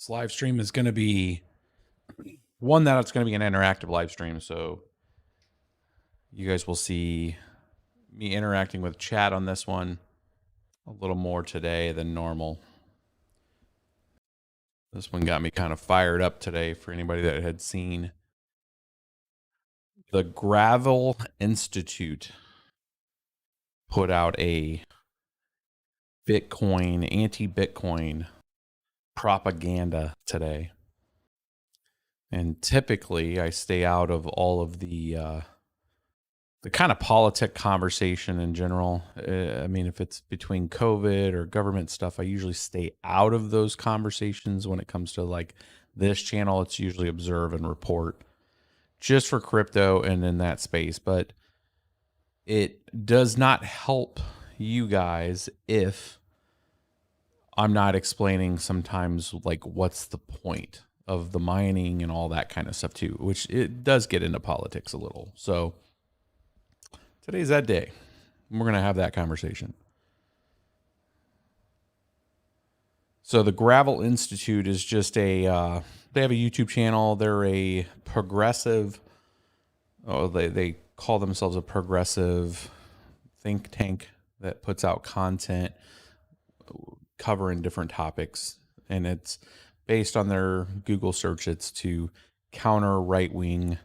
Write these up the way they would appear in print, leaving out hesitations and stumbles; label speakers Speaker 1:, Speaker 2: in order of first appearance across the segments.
Speaker 1: This live stream is going to be one that it's going to be an interactive live stream. So you guys will see me interacting with chat on this one a little more today than normal. This one got me kind of fired up today for anybody that had seen the Gravel Institute put out a Bitcoin, anti-Bitcoin propaganda today. And typically I stay out of all of the kind of politic conversation in general. I mean, if it's between COVID or government stuff, I usually stay out of those conversations. When it comes to like this channel, it's usually observe and report just for crypto and in that space. But it does not help you guys if I'm not explaining sometimes like what's the point of the mining and all that kind of stuff too, which it does get into politics a little. So today's that day. We're going to have that conversation. So the Gravel Institute is just they have a YouTube channel. They're a progressive, they call themselves a progressive think tank that puts out content covering different topics. And it's based on their Google search. It's to counter right-wing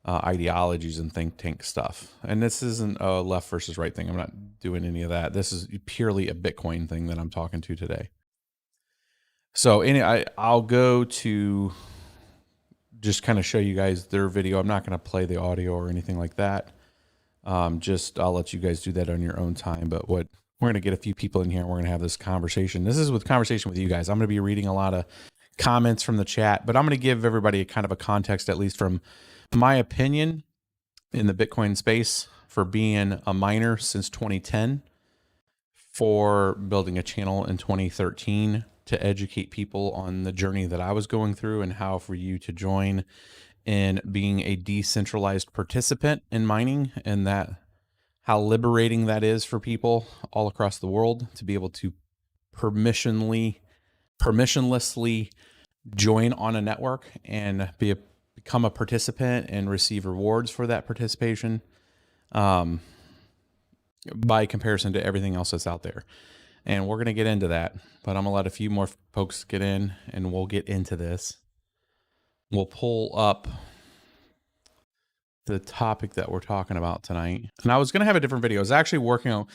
Speaker 1: ideologies and think tank stuff. And this isn't a left versus right thing. I'm not doing any of that. This is purely a Bitcoin thing that I'm talking to today. So I'll go to just kind of show you guys their video. I'm not going to play the audio or anything like that. Just I'll let you guys do that on your own time. But we're going to get a few people in here and we're going to have this conversation. This is conversation with you guys. I'm going to be reading a lot of comments from the chat, but I'm going to give everybody a kind of a context, at least from my opinion in the Bitcoin space, for being a miner since 2010, for building a channel in 2013 to educate people on the journey that I was going through and how for you to join in being a decentralized participant in mining, and that how liberating that is for people all across the world to be able to permissionlessly join on a network and become a participant and receive rewards for that participation, by comparison to everything else that's out there. And we're going to get into that, but I'm going to let a few more folks get in and we'll get into this. We'll pull up the topic that we're talking about tonight. And I was going to have a different video. I was actually working on,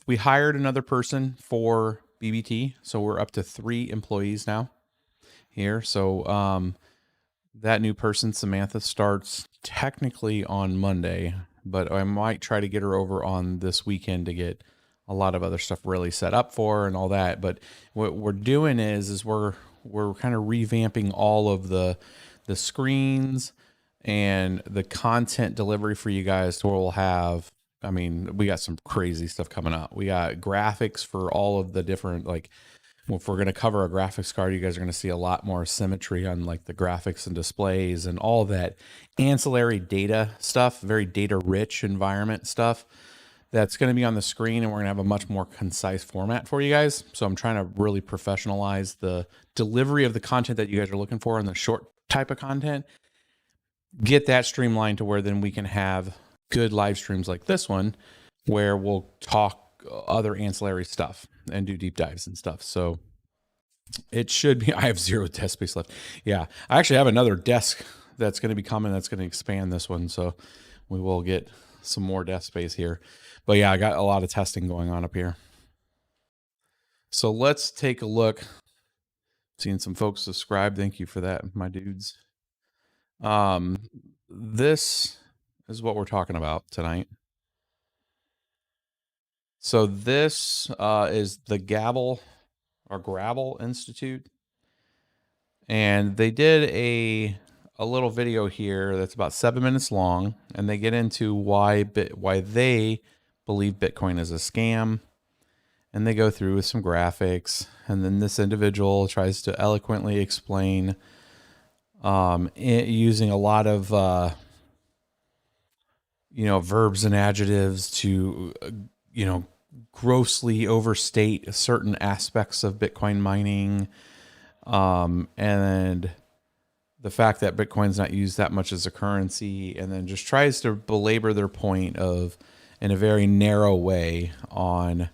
Speaker 1: we hired another person for BBT. So we're up to 3 employees now here. So, that new person, Samantha, starts technically on Monday, but I might try to get her over on this weekend to get a lot of other stuff really set up for her and all that. But what we're doing is we're kind of revamping all of the screens and the content delivery for you guys. So we'll have, I mean, we got some crazy stuff coming up. We got graphics for all of the different, like, if we're going to cover a graphics card, you guys are going to see a lot more symmetry on like the graphics and displays and all that ancillary data stuff, very data rich environment stuff that's going to be on the screen. And we're going to have a much more concise format for you guys. So I'm trying to really professionalize the delivery of the content that you guys are looking for in the short type of content, get that streamlined to where then we can have good live streams like this one, where we'll talk other ancillary stuff and do deep dives and stuff. So it should be, I have 0 desk space left. Yeah. I actually have another desk that's going to be coming. That's going to expand this one. So we will get some more desk space here, but yeah, I got a lot of testing going on up here. So let's take a look. Seeing some folks subscribe. Thank you for that, my dudes. This is what we're talking about tonight. So this is the Gravel Institute, and they did a little video here that's about 7 minutes long, and they get into why they believe Bitcoin is a scam, and they go through with some graphics, and then this individual tries to eloquently explain using a lot of verbs and adjectives to grossly overstate certain aspects of Bitcoin mining, And the fact that Bitcoin's not used that much as a currency, and then just tries to belabor their point of, in a very narrow way, on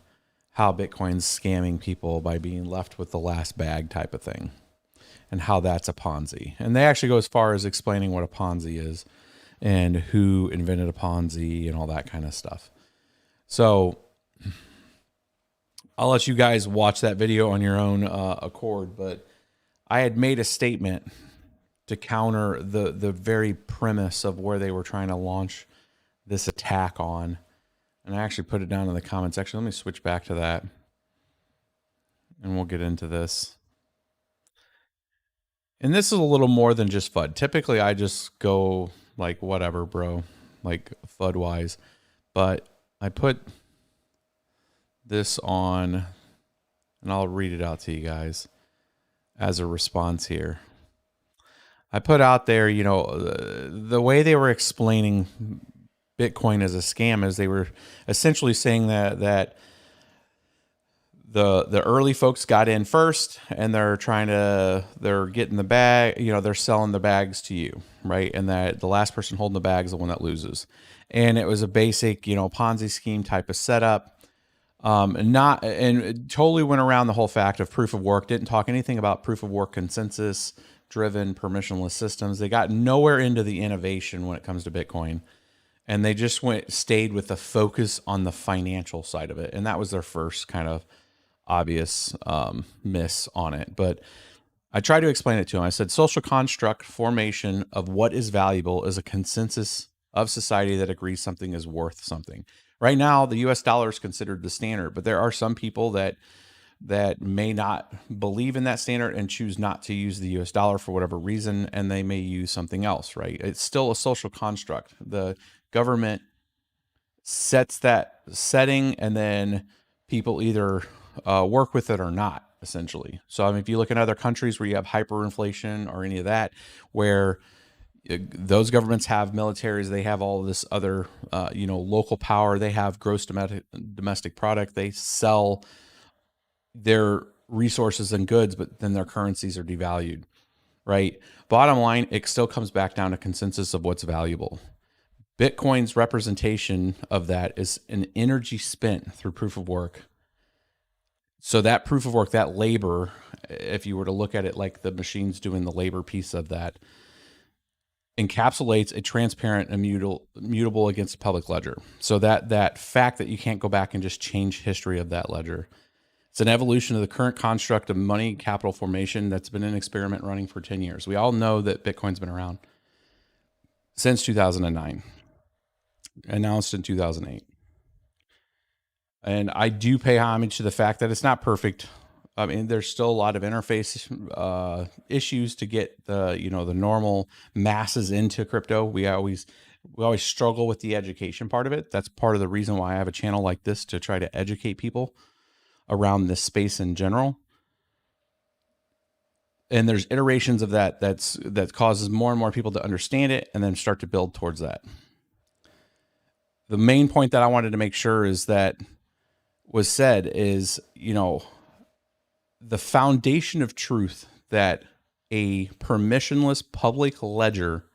Speaker 1: how Bitcoin's scamming people by being left with the last bag type of thing, and how that's a Ponzi. And they actually go as far as explaining what a Ponzi is and who invented a Ponzi and all that kind of stuff. So I'll let you guys watch that video on your own accord, but I had made a statement to counter the very premise of where they were trying to launch this attack on. And I actually put it down in the comments section. Let me switch back to that, and we'll get into this. And this is a little more than just FUD. Typically, I just go like, whatever, bro, like FUD wise. But I put this on, and I'll read it out to you guys as a response here. I put out there, you know, the way they were explaining Bitcoin as a scam is they were essentially saying that the early folks got in first, and they're getting the bag, you know, they're selling the bags to you, right? And that the last person holding the bag is the one that loses. And it was a basic, you know, Ponzi scheme type of setup. And totally went around the whole fact of proof of work, didn't talk anything about proof of work consensus driven permissionless systems. They got nowhere into the innovation when it comes to Bitcoin. And they just stayed with the focus on the financial side of it. And that was their first kind of obvious miss on it. But I tried to explain it to him. I said, social construct formation of what is valuable is a consensus of society that agrees something is worth something. Right now, the US dollar is considered the standard, but there are some people that may not believe in that standard and choose not to use the US dollar for whatever reason, and they may use something else, right? It's still a social construct. The government sets that setting, and then people either work with it or not, essentially. So I mean, if you look at other countries where you have hyperinflation or any of that, where those governments have militaries, they have all of this other, you know, local power, they have gross domestic product, they sell their resources and goods, but then their currencies are devalued, right? Bottom line, it still comes back down to consensus of what's valuable. Bitcoin's representation of that is an energy spent through proof of work. So that proof of work, that labor, if you were to look at it like the machines doing the labor piece of that, encapsulates a transparent, immutable against a public ledger. So that fact that you can't go back and just change history of that ledger. It's an evolution of the current construct of money capital formation that's been an experiment running for 10 years. We all know that Bitcoin's been around since 2009, announced in 2008. And I do pay homage to the fact that it's not perfect. I mean, there's still a lot of interface issues to get the normal masses into crypto. We always struggle with the education part of it. That's part of the reason why I have a channel like this, to try to educate people around this space in general. And there's iterations of that causes more and more people to understand it and then start to build towards that. The main point that I wanted to make sure is that was said is, you know, the foundation of truth that a permissionless public ledger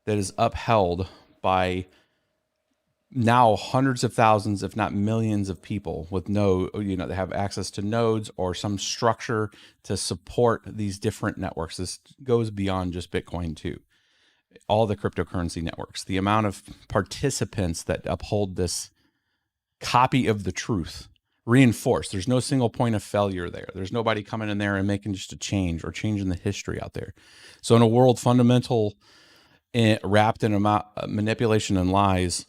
Speaker 1: that is upheld by now hundreds of thousands, if not millions of people with they have access to nodes or some structure to support these different networks. This goes beyond just Bitcoin too. All the cryptocurrency networks, the amount of participants that uphold this copy of the truth, reinforced. There's no single point of failure there. There's nobody coming in there and making just a change or changing the history out there. So in a world fundamental wrapped in manipulation and lies,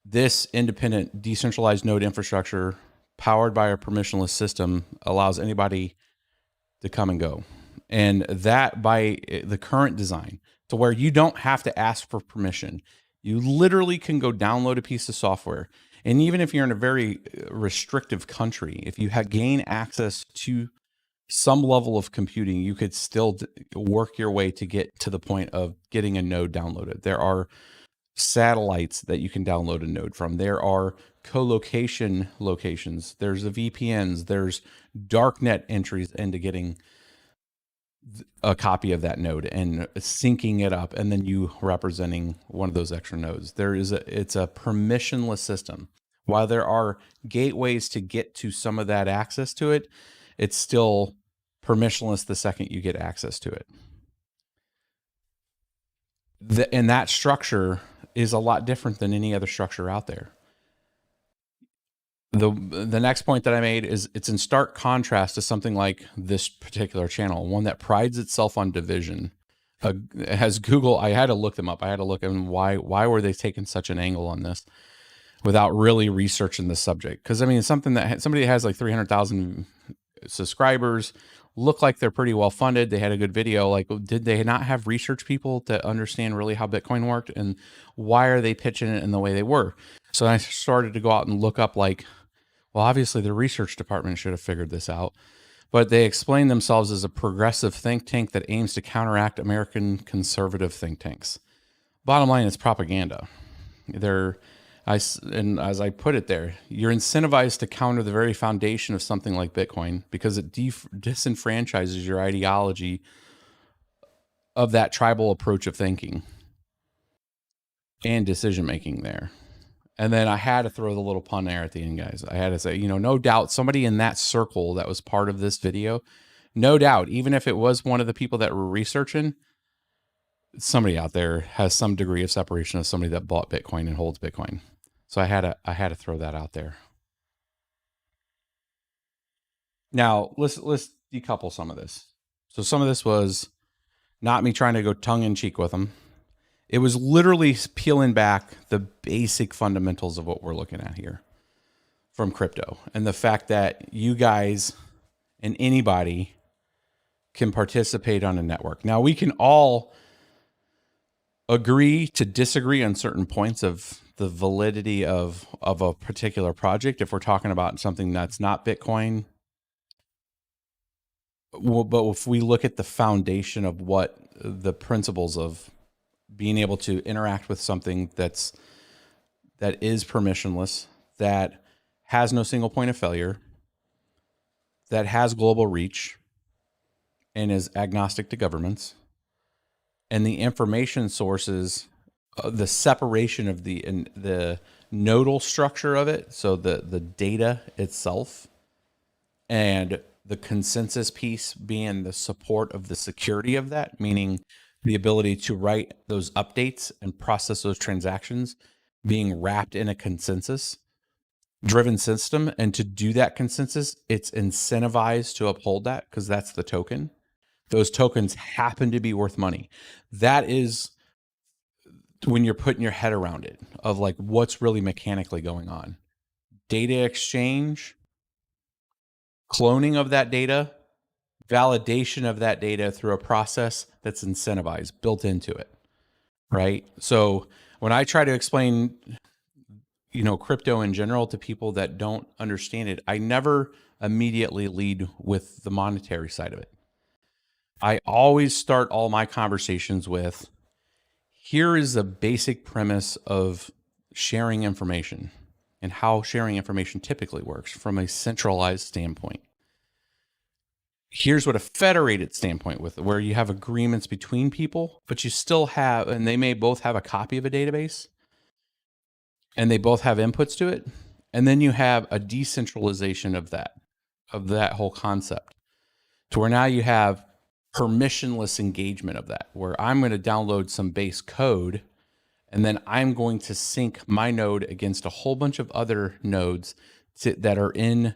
Speaker 1: this independent decentralized node infrastructure powered by a permissionless system allows anybody to come and go. And that, by the current design, to where you don't have to ask for permission. You literally can go download a piece of software. And even if you're in a very restrictive country, if you gain access to some level of computing, you could still work your way to get to the point of getting a node downloaded. There are satellites that you can download a node from. There are co-location locations. There's the VPNs. There's darknet entries into getting a copy of that node and syncing it up, and then you representing one of those extra nodes. It's a permissionless system. While there are gateways to get to some of that access to it, it's still permissionless the second you get access to it. And that structure is a lot different than any other structure out there. The next point that I made is it's in stark contrast to something like this particular channel, one that prides itself on division. Has Google, I had to look them up. I had to look at why were they taking such an angle on this without really researching the subject? Because I mean, it's something that somebody has like 300,000 subscribers, look like they're pretty well funded. They had a good video. Like, did they not have research people to understand really how Bitcoin worked, and why are they pitching it in the way they were? So I started to go out and look up, like, well, obviously the research department should have figured this out, but they explain themselves as a progressive think tank that aims to counteract American conservative think tanks. Bottom line, it's propaganda. And as I put it there, you're incentivized to counter the very foundation of something like Bitcoin because it disenfranchises your ideology of that tribal approach of thinking and decision making there. And then I had to throw the little pun there at the end, guys. I had to say, no doubt somebody in that circle that was part of this video, no doubt, even if it was one of the people that were researching, somebody out there has some degree of separation of somebody that bought Bitcoin and holds Bitcoin. So I had to throw that out there. Now let's decouple some of this. So some of this was not me trying to go tongue in cheek with them. It was literally peeling back the basic fundamentals of what we're looking at here from crypto, and the fact that you guys and anybody can participate on a network. Now we can all agree to disagree on certain points of the validity of a particular project. If we're talking about something that's not Bitcoin, but if we look at the foundation of what the principles of being able to interact with something that is permissionless, that has no single point of failure, that has global reach, and is agnostic to governments, and the information sources, the separation of the nodal structure of it, so the data itself, and the consensus piece being the support of the security of that, meaning the ability to write those updates and process those transactions being wrapped in a consensus driven system. And to do that consensus, it's incentivized to uphold that because that's the token. Those tokens happen to be worth money. That is when you're putting your head around it, of like what's really mechanically going on. Data exchange, cloning of that data, validation of that data through a process that's incentivized, built into it, right? So when I try to explain, crypto in general to people that don't understand it, I never immediately lead with the monetary side of it. I always start all my conversations with, here is the basic premise of sharing information and how sharing information typically works from a centralized standpoint. Here's what a federated standpoint with, where you have agreements between people, but you still have, and they may both have a copy of a database and they both have inputs to it. And then you have a decentralization of that whole concept, to where now you have permissionless engagement of that, where I'm going to download some base code and then I'm going to sync my node against a whole bunch of other nodes that are in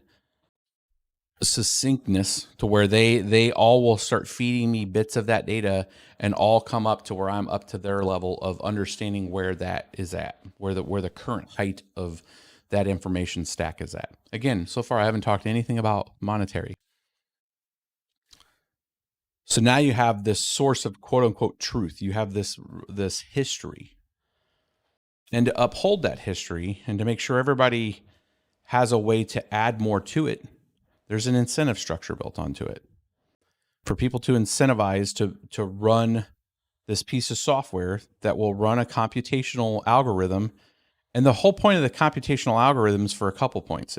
Speaker 1: succinctness, to where they all will start feeding me bits of that data and all come up to where I'm up to their level of understanding where that is at, where the current height of that information stack is at. Again, so far I haven't talked anything about monetary. So now you have this source of quote unquote truth. You have this history. And to uphold that history and to make sure everybody has a way to add more to it, there's an incentive structure built onto it for people to incentivize to run this piece of software that will run a computational algorithm. And the whole point of the computational algorithm is for a couple points.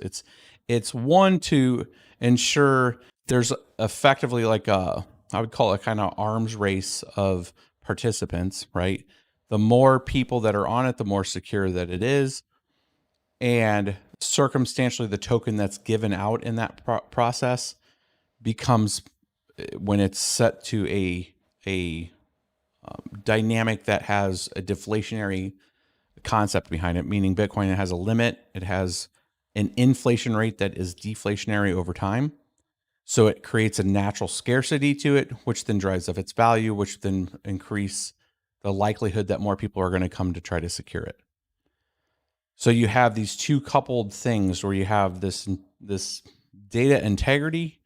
Speaker 1: It's one, to ensure there's effectively like I would call it kind of arms race of participants, right? The more people that are on it, the more secure that it is. And circumstantially, the token that's given out in that process becomes, when it's set to a dynamic that has a deflationary concept behind it, meaning Bitcoin, it has a limit, it has an inflation rate that is deflationary over time. So it creates a natural scarcity to it, which then drives up its value, which then increase the likelihood that more people are going to come to try to secure it. So you have these two coupled things where you have this data integrity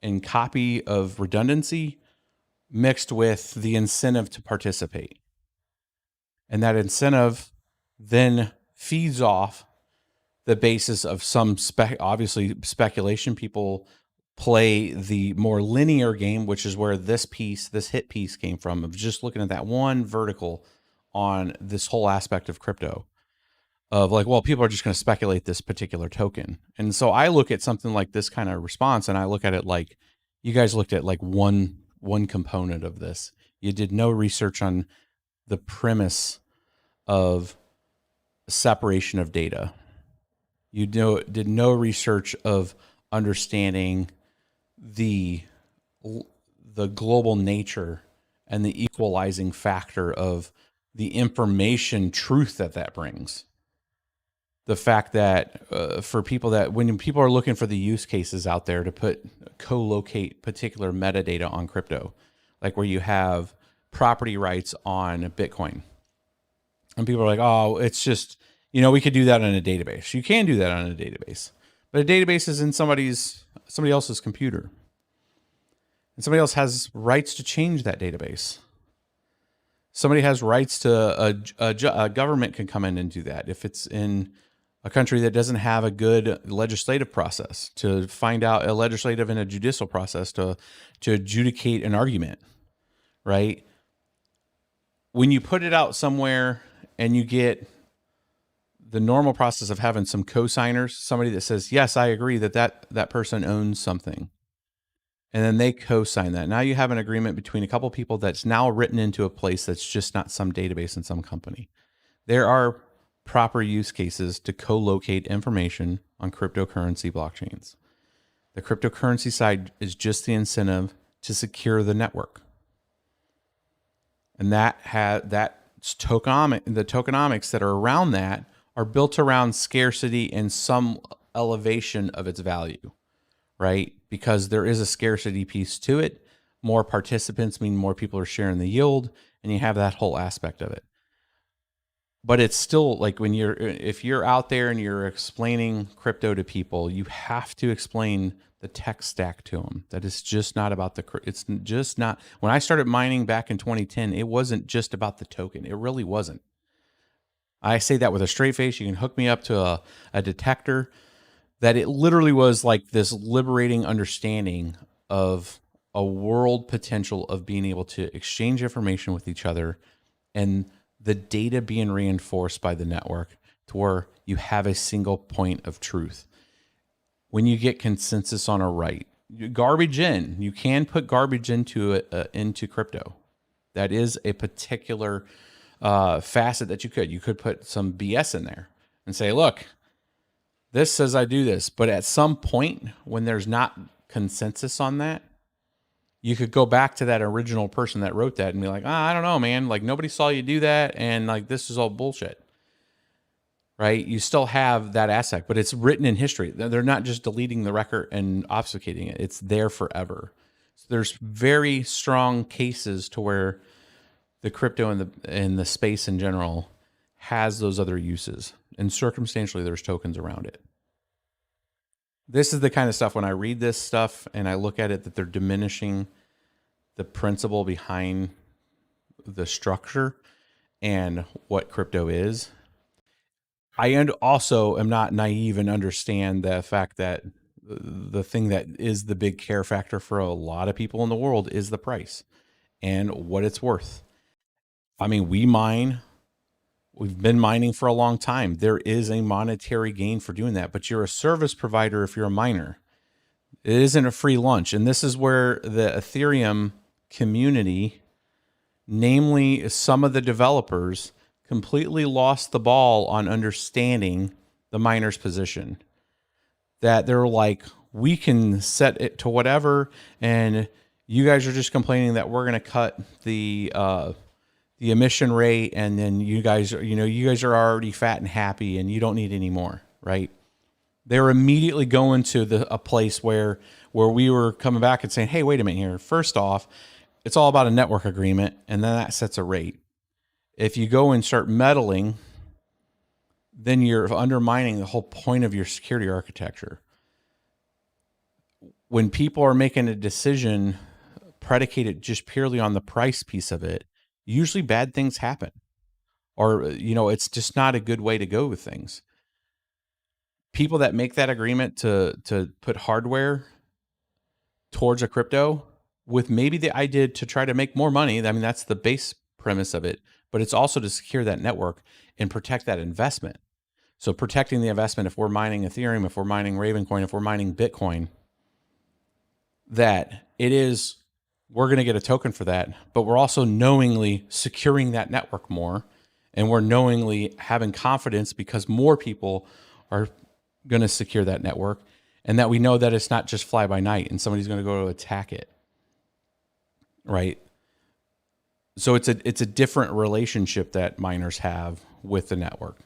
Speaker 1: and copy of redundancy mixed with the incentive to participate. And that incentive then feeds off the basis of some obviously speculation. People play the more linear game, which is where this hit piece came from, of just looking at that one vertical on this whole aspect of crypto, of like, well, people are just going to speculate this particular token. And so I look at something like this kind of response, and I look at it like you guys looked at like one component of this. You did no research on the premise of separation of data. You did no research of understanding the global nature and the equalizing factor of the information truth that brings. The fact that for people that when people are looking for the use cases out there to co-locate particular metadata on crypto, like where you have property rights on Bitcoin, and people are like, oh, it's just, we could do that in a database. You can do that on a database, but a database is in somebody else's computer, and somebody else has rights to change that database. Somebody has rights to a government can come in and do that. If it's in a country that doesn't have a good legislative process, to find out a legislative and a judicial process to adjudicate an argument, right? When you put it out somewhere and you get the normal process of having some co-signers, somebody that says, yes, I agree that person owns something, and then they co-sign that. Now you have an agreement between a couple of people that's now written into a place that's just not some database in some company. There are proper use cases to co-locate information on cryptocurrency blockchains. The cryptocurrency side is just the incentive to secure the network. And the tokenomics that are around that are built around scarcity and some elevation of its value, right? Because there is a scarcity piece to it. More participants mean more people are sharing the yield, and you have that whole aspect of it. But it's still like if you're out there and you're explaining crypto to people, you have to explain the tech stack to them. That is just not about it's just not. When I started mining back in 2010, it wasn't just about the token. It really wasn't. I say that with a straight face. You can hook me up to a detector. That it literally was like this liberating understanding of a world potential of being able to exchange information with each other, and the data being reinforced by the network to where you have a single point of truth. When you get consensus on a right, garbage in, you can put garbage into crypto. That is a particular facet that you could put some BS in there and say, look, this says I do this, but at some point when there's not consensus on that, you could go back to that original person that wrote that and be like, I don't know, man. Like, nobody saw you do that, and like, this is all bullshit, right? You still have that aspect, but it's written in history. They're not just deleting the record and obfuscating it. It's there forever. So there's very strong cases to where the crypto and the space in general has those other uses, and circumstantially there's tokens around it. This is the kind of stuff, when I read this stuff and I look at it, that they're diminishing the principle behind the structure and what crypto is. I also am not naive and understand the fact that the thing that is the big care factor for a lot of people in the world is the price and what it's worth. I mean, we've been mining for a long time. There is a monetary gain for doing that, but you're a service provider if you're a miner. It isn't a free lunch. And this is where the Ethereum community, namely some of the developers, completely lost the ball on understanding the miner's position. That they're like, we can set it to whatever, and you guys are just complaining that we're going to cut the emission rate, and then you guys are already fat and happy, and you don't need any more, right? They're immediately going to a place where we were coming back and saying, hey, wait a minute here. First off, it's all about a network agreement, and then that sets a rate. If you go and start meddling, then you're undermining the whole point of your security architecture. When people are making a decision predicated just purely on the price piece of it, usually bad things happen. Or, it's just not a good way to go with things. People that make that agreement to put hardware towards a crypto with maybe the idea to try to make more money. I mean, that's the base premise of it, but it's also to secure that network and protect that investment. So protecting the investment, if we're mining Ethereum, if we're mining Ravencoin, if we're mining Bitcoin, that we're going to get a token for that, but we're also knowingly securing that network more. And we're knowingly having confidence because more people are going to secure that network, and that we know that it's not just fly by night and somebody's going to go to attack it. Right. So it's a different relationship that miners have with the network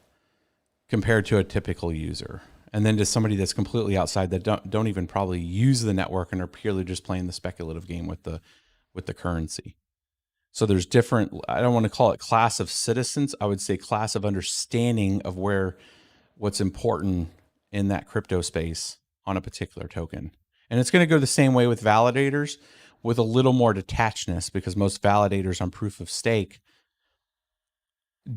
Speaker 1: compared to a typical user. And then to somebody that's completely outside that don't even probably use the network and are purely just playing the speculative game with the currency. So there's different, I don't want to call it class of citizens. I would say class of understanding of what's important in that crypto space on a particular token. And it's going to go the same way with validators with a little more detachedness, because most validators on proof of stake,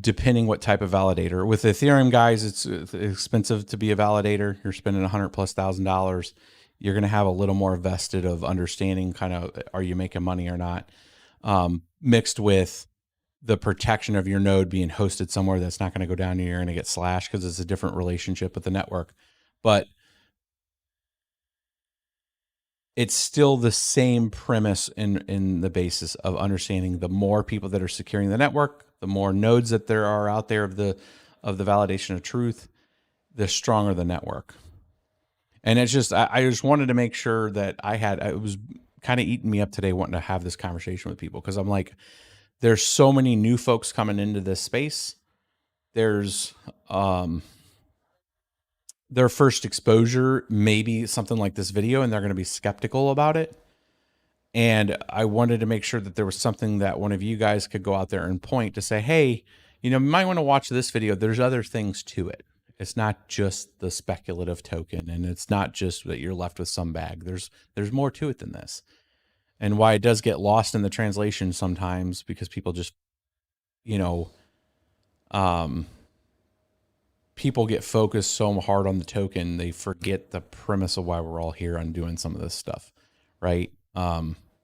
Speaker 1: depending what type of validator. With Ethereum guys, it's expensive to be a validator. You're spending $100,000+. You're going to have a little more vested of understanding kind of, are you making money or not? Mixed with the protection of your node being hosted somewhere that's not going to go down and you're going to get slashed because it's a different relationship with the network. But it's still the same premise in the basis of understanding the more people that are securing the network, the more nodes that there are out there of the validation of truth, the stronger the network. And it's just, I just wanted to make sure that it was kind of eating me up today wanting to have this conversation with people, because I'm like, there's so many new folks coming into this space. There's their first exposure, maybe something like this video, and they're going to be skeptical about it. And I wanted to make sure that there was something that one of you guys could go out there and point to say, hey, you might want to watch this video. There's other things to it. It's not just the speculative token, and it's not just that you're left with some bag. There's more to it than this. And why it does get lost in the translation sometimes, because people just, people get focused so hard on the token, they forget the premise of why we're all here on doing some of this stuff, right?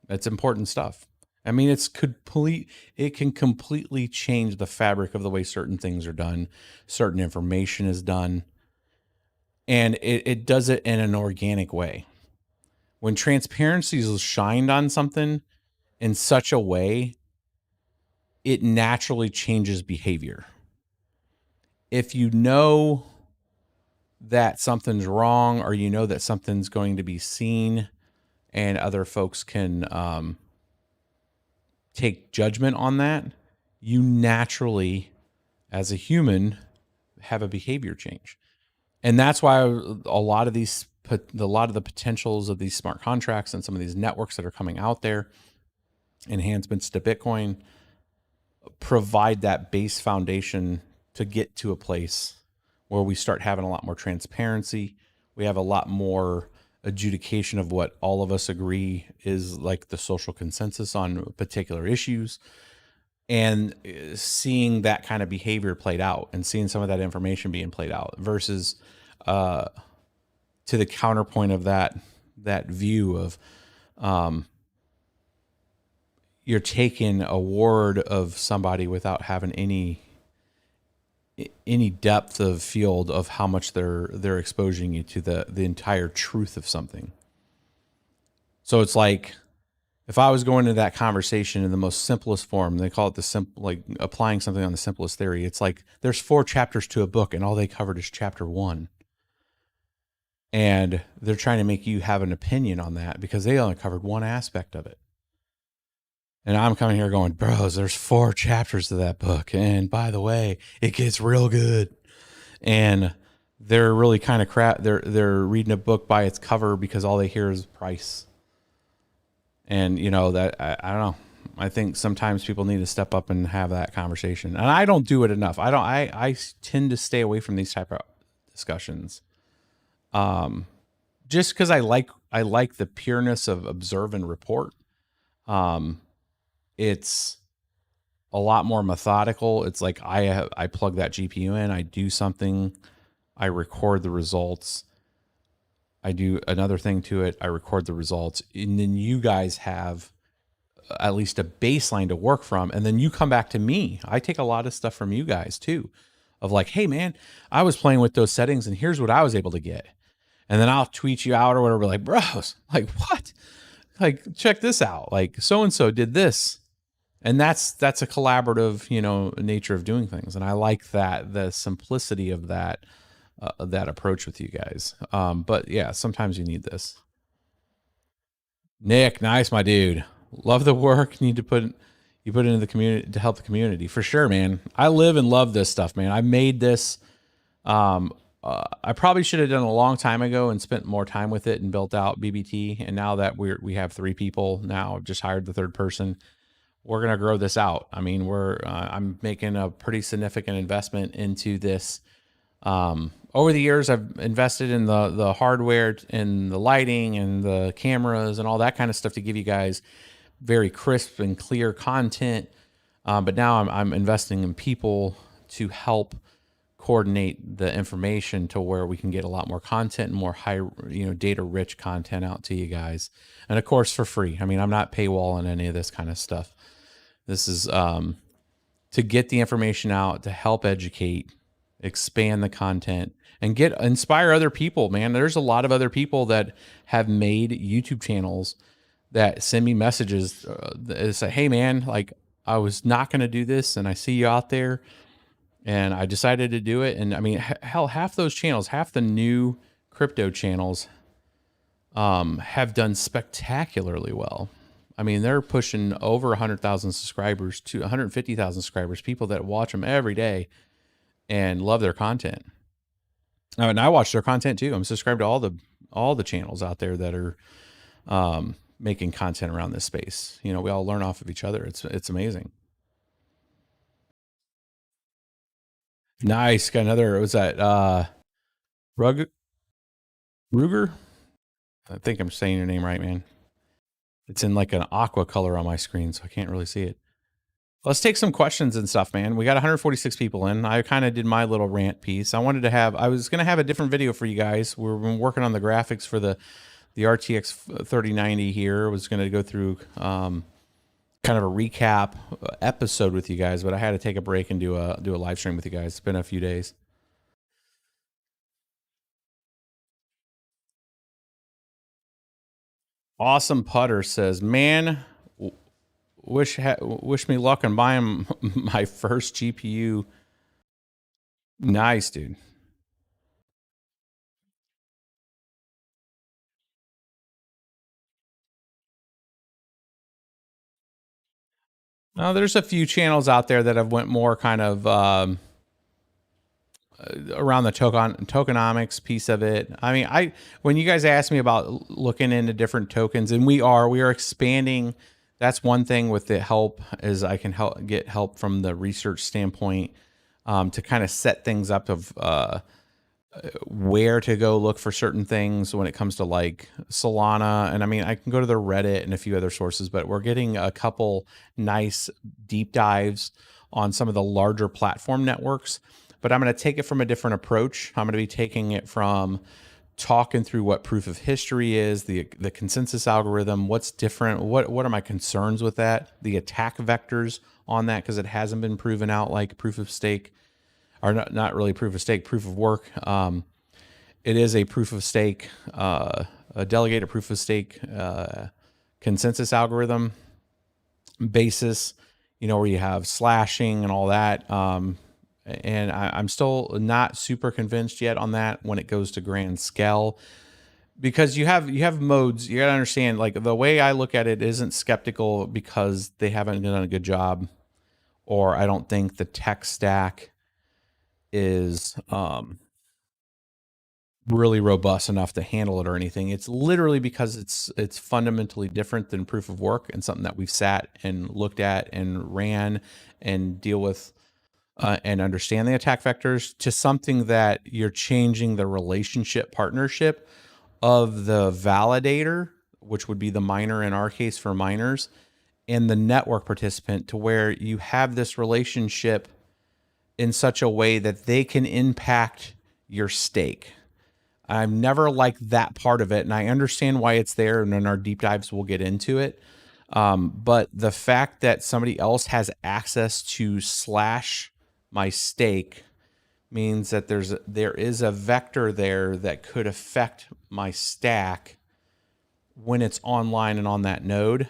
Speaker 1: It's important stuff. I mean, it can completely change the fabric of the way certain things are done, certain information is done, and it does it in an organic way. When transparency is shined on something in such a way, it naturally changes behavior. If you know that something's wrong, or that something's going to be seen and other folks can take judgment on that, you naturally, as a human, have a behavior change. And that's why a lot of the potentials of these smart contracts and some of these networks that are coming out there, enhancements to Bitcoin, provide that base foundation to get to a place where we start having a lot more transparency. We have a lot more adjudication of what all of us agree is like the social consensus on particular issues, and seeing that kind of behavior played out and seeing some of that information being played out versus to the counterpoint of that view of, you're taking a word of somebody without having any depth of field of how much they're exposing you to the entire truth of something. So it's like, if I was going into that conversation in the most simplest form, they call it like applying something on the simplest theory. It's like there's 4 chapters to a book and all they covered is chapter 1. And they're trying to make you have an opinion on that because they only covered one aspect of it. And I'm coming here going, bros, there's 4 chapters to that book. And by the way, it gets real good. And they're really kind of crap. They're reading a book by its cover because all they hear is price. And you know that I don't know. I think sometimes people need to step up and have that conversation. And I don't do it enough. I tend to stay away from these type of discussions. Just because I like the pureness of observe and report. It's a lot more methodical. It's like I plug that GPU in, I do something, I record the results, I do another thing to it, I record the results, and then you guys have at least a baseline to work from, and then you come back to me. I take a lot of stuff from you guys too, of like, hey man, I was playing with those settings and here's what I was able to get. And then I'll tweet you out or whatever, like, bros, like what? Like, check this out. Like so-and-so did this. And that's a collaborative, you know, nature of doing things. And I like that, the simplicity of that approach with you guys. But yeah, sometimes you need this. Nick, nice, my dude. Love the work. You put it into the community to help the community for sure, man. I live and love this stuff, man. I made this. I probably should have done a long time ago and spent more time with it and built out BBT. And now that we have 3 people now, I've just hired the 3rd person. We're going to grow this out. I mean, I'm making a pretty significant investment into this. Over the years, I've invested in the hardware and the lighting and the cameras and all that kind of stuff to give you guys very crisp and clear content. But now I'm investing in people to help coordinate the information to where we can get a lot more content and more high, data rich content out to you guys. And of course, for free. I mean, I'm not paywalling any of this kind of stuff. This is to get the information out, to help educate, expand the content, and inspire other people, man. There's a lot of other people that have made YouTube channels that send me messages that say, hey man, like I was not going to do this and I see you out there and I decided to do it. And I mean, hell, half those channels, half the new crypto channels have done spectacularly well. I mean, they're pushing over 100,000 subscribers to 150,000 subscribers, people that watch them every day and love their content. And I watch their content too. I'm subscribed to all the channels out there that are making content around this space. You know, we all learn off of each other. It's amazing. Nice. Got another, was that Ruger? I think I'm saying your name right, man. It's in like an aqua color on my screen, so I can't really see it. Let's take some questions and stuff, man. We got 146 people in. I kind of did my little rant piece. I was going to have a different video for you guys. We've been working on the graphics for the RTX 3090 here. I was going to go through kind of a recap episode with you guys, but I had to take a break and do a live stream with you guys. It's been a few days. Awesome Putter says, man, wish me luck on buying my first GPU. Nice, dude. Now, there's a few channels out there that have went more kind of around the tokenomics piece of it. I mean, when you guys asked me about looking into different tokens, and we are expanding. That's one thing with the help is I can get help from the research standpoint to kind of set things up of where to go look for certain things when it comes to like Solana. And I mean, I can go to the Reddit and a few other sources, but we're getting a couple nice deep dives on some of the larger platform networks. But I'm going to take it from a different approach. I'm going to be taking it from talking through what proof of history is, the consensus algorithm, what's different, what are my concerns with that, the attack vectors on that, because it hasn't been proven out like proof of stake, or not really proof of stake, proof of work. It is a proof of stake, a delegated proof of stake consensus algorithm basis, where you have slashing and all that. And I'm still not super convinced yet on that when it goes to grand scale, because you have modes. You got to understand, like, the way I look at it isn't skeptical because they haven't done a good job, or I don't think the tech stack is really robust enough to handle it or anything. It's literally because it's fundamentally different than proof of work, and something that we've sat and looked at and ran and deal with and understand the attack vectors, to something that you're changing the relationship partnership of the validator, which would be the miner in our case for miners, and the network participant, to where you have this relationship in such a way that they can impact your stake. I've never liked that part of it, and I understand why it's there, and in our deep dives we'll get into it. But the fact that somebody else has access to slash my stake means that there is a vector there that could affect my stack when it's online and on that node.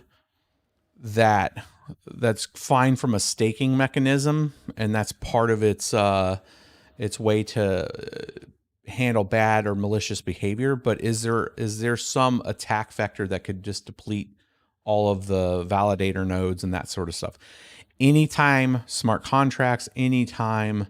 Speaker 1: That's fine from a staking mechanism, and that's part of its way to handle bad or malicious behavior. But is there some attack vector that could just deplete all of the validator nodes and that sort of stuff? Anytime smart contracts, anytime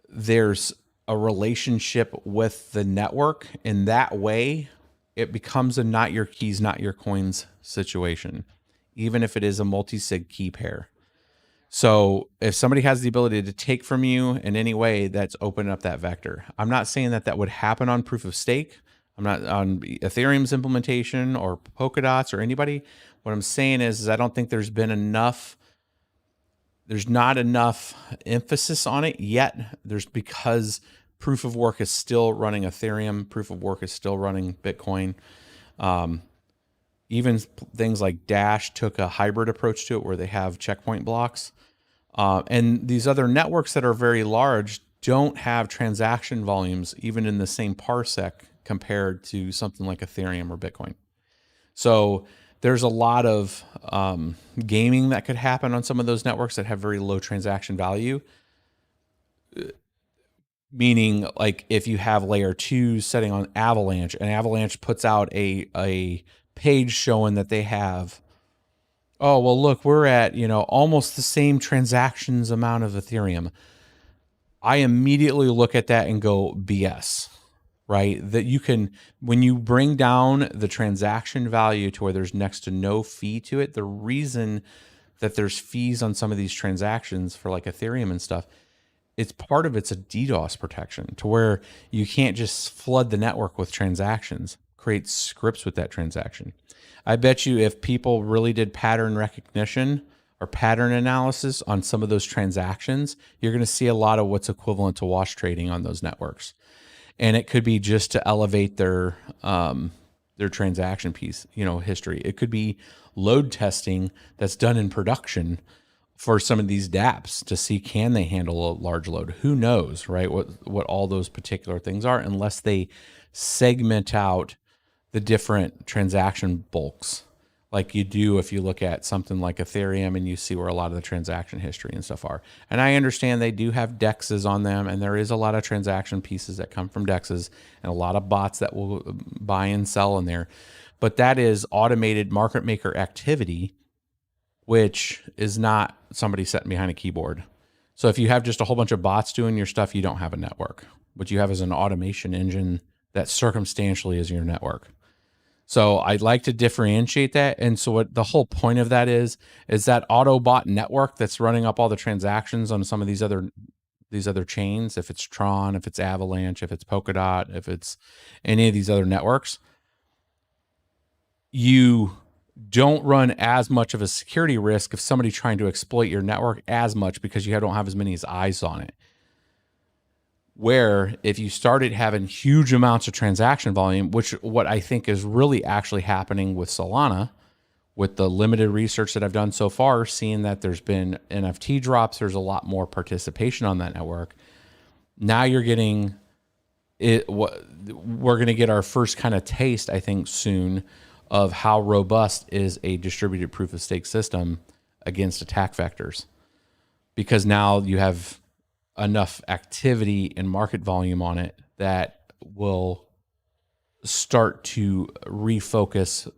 Speaker 1: there's a relationship with the network in that way, it becomes a not your keys, not your coins situation, even if it is a multi-sig key pair. So if somebody has the ability to take from you in any way, that's opening up that vector. I'm not saying that would happen on proof of stake. I'm not on Ethereum's implementation or Polkadot's or anybody. What I'm saying is I don't think there's not enough emphasis on it yet. Because proof of work is still running Ethereum. Proof of work is still running Bitcoin. Even things like Dash took a hybrid approach to it, where they have checkpoint blocks. And these other networks that are very large don't have transaction volumes, even in the same parsec, compared to something like Ethereum or Bitcoin. So there's a lot of gaming that could happen on some of those networks that have very low transaction value. Meaning, like, if you have layer 2 setting on Avalanche, and Avalanche puts out a page showing that they have, oh, well, look, we're at, almost the same transactions amount of Ethereum. I immediately look at that and go, BS, right? That you can, when you bring down the transaction value to where there's next to no fee to it, the reason that there's fees on some of these transactions for like Ethereum and stuff, it's part of it's a DDoS protection, to where you can't just flood the network with transactions, create scripts with that transaction. I bet you if people really did pattern recognition or pattern analysis on some of those transactions, you're going to see a lot of what's equivalent to wash trading on those networks. And it could be just to elevate their transaction piece, history. It could be load testing that's done in production for some of these dApps to see, can they handle a large load? Who knows, right? What all those particular things are, unless they segment out the different transaction bulks, like you do if you look at something like Ethereum and you see where a lot of the transaction history and stuff are. And I understand they do have DEXs on them, and there is a lot of transaction pieces that come from DEXs and a lot of bots that will buy and sell in there. But that is automated market maker activity, which is not somebody sitting behind a keyboard. So if you have just a whole bunch of bots doing your stuff, you don't have a network. What you have is an automation engine that circumstantially is your network. So I'd like to differentiate that. And so what the whole point of that is that Autobot network that's running up all the transactions on some of these other chains, if it's Tron, if it's Avalanche, if it's Polkadot, if it's any of these other networks, you don't run as much of a security risk of somebody trying to exploit your network as much, because you don't have as many eyes on it. where if you started having huge amounts of transaction volume, which what I think is really actually happening with Solana, with the limited research that I've done so far, seeing that there's been NFT drops, there's a lot more participation on that network. Now you're getting it. What we're going to get our first kind of taste, I think, soon of how robust is a distributed proof of stake system against attack vectors, because now you have enough activity and market volume on it that will start to refocus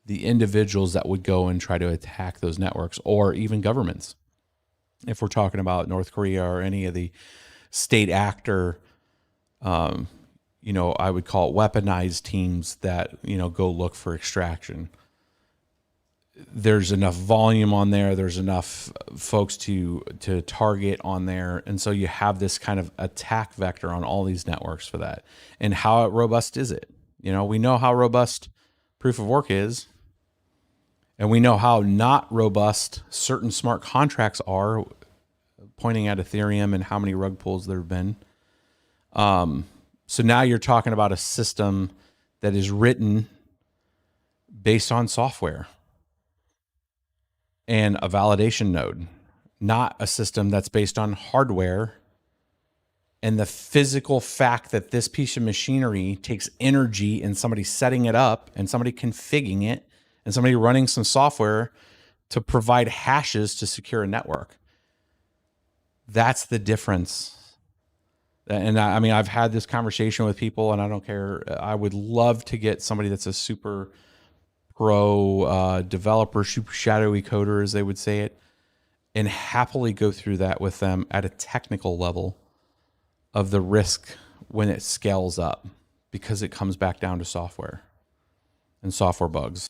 Speaker 1: the individuals that would go and try to attack those networks, or even governments. If we're talking about North Korea or any of the state actor, I would call it weaponized teams that, go look for extraction. There's enough volume on there. There's enough folks to target on there. And so you have this kind of attack vector on all these networks for that. And how robust is it? We know how robust proof of work is. And we know how not robust certain smart contracts are, pointing at Ethereum and how many rug pulls there have been. So now you're talking about a system that is written based on software and a validation node, not a system that's based on hardware and the physical fact that this piece of machinery takes energy and somebody setting it up and somebody configuring it and somebody running some software to provide hashes to secure a network. That's the difference. And I mean, I've had this conversation with people, and I don't care. I would love to get somebody that's a super pro developer, super shadowy coder, as they would say it, and happily go through that with them at a technical level of the risk when it scales up, because it comes back down to software and software bugs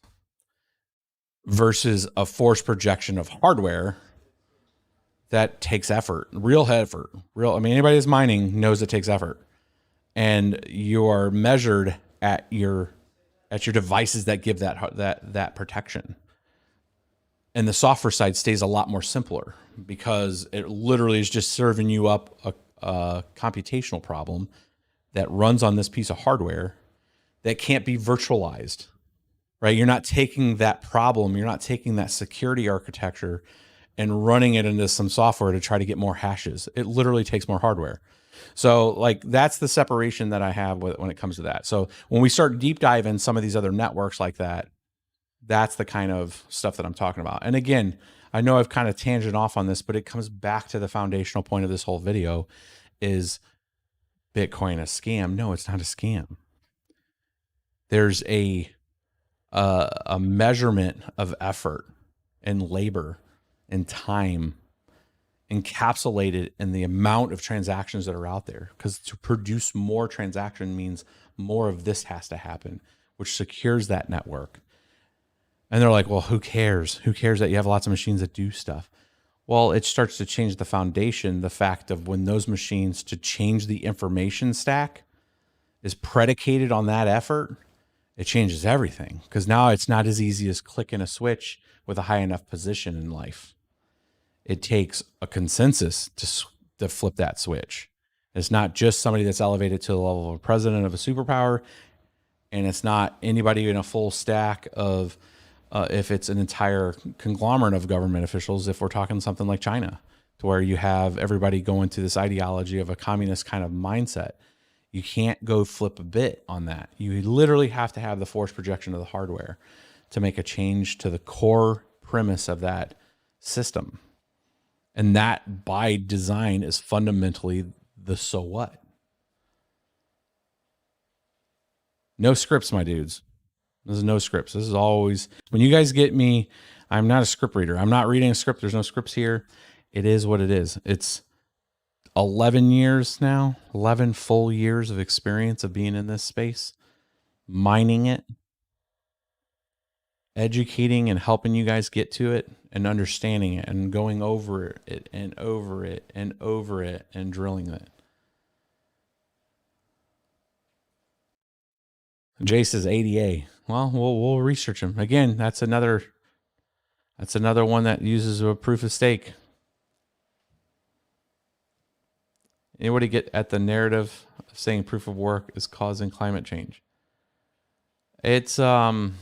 Speaker 1: versus a forced projection of hardware that takes effort, real effort. I mean, anybody that's mining knows it takes effort, and you are measured at your devices that give that protection. And the software side stays a lot more simpler, because it literally is just serving you up a computational problem that runs on this piece of hardware that can't be virtualized, right? You're not taking that problem, you're not taking that security architecture and running it into some software to try to get more hashes. It literally takes more hardware. So like, that's the separation that I have when it comes to that. So when we start deep diving some of these other networks like that, that's the kind of stuff that I'm talking about. And again, I know I've kind of tangent off on this, but it comes back to the foundational point of this whole video: is Bitcoin a scam? No, it's not a scam. There's a measurement of effort and labor and time encapsulated in the amount of transactions that are out there, because to produce more transaction means more of this has to happen, which secures that network. And they're like, well, who cares? Who cares that you have lots of machines that do stuff? Well, it starts to change the foundation, the fact of when those machines to change the information stack is predicated on that effort, it changes everything, because now it's not as easy as clicking a switch with a high enough position in life. It takes a consensus to flip that switch. It's not just somebody that's elevated to the level of a president of a superpower, and it's not anybody in a full stack of, if it's an entire conglomerate of government officials, if we're talking something like China, to where you have everybody going to this ideology of a communist kind of mindset. You can't go flip a bit on that. You literally have to have the force projection of the hardware to make a change to the core premise of that system. And that by design is fundamentally the so what. No scripts, my dudes. This is no scripts. This is always, when you guys get me, I'm not a script reader. I'm not reading a script. There's no scripts here. It is what it is. It's 11 years now, 11 full years of experience of being in this space, mining it, educating and helping you guys get to it and understanding it and going over it and over it and over it and drilling it. Jace is ADA. Well, we'll research him. Again, that's another one that uses a proof of stake. Anybody get at the narrative of saying proof of work is causing climate change? It's I'm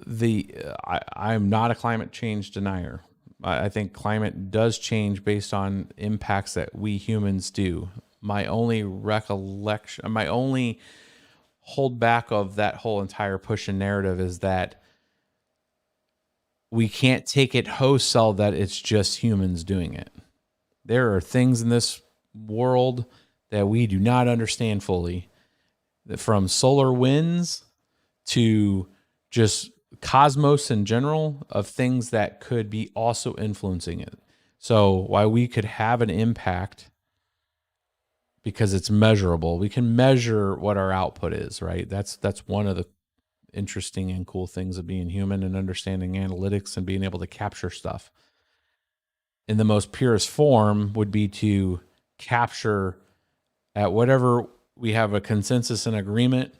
Speaker 1: not a climate change denier. I think climate does change based on impacts that we humans do. My only recollection, my only hold back of that whole entire push and narrative is that we can't take it wholesale that it's just humans doing it. There are things in this world that we do not understand fully, from solar winds to just cosmos in general, of things that could be also influencing it. So while we could have an impact because it's measurable, we can measure what our output is, right? That's one of the interesting and cool things of being human and understanding analytics and being able to capture stuff. In the most purest form would be to capture at whatever we have a consensus and agreement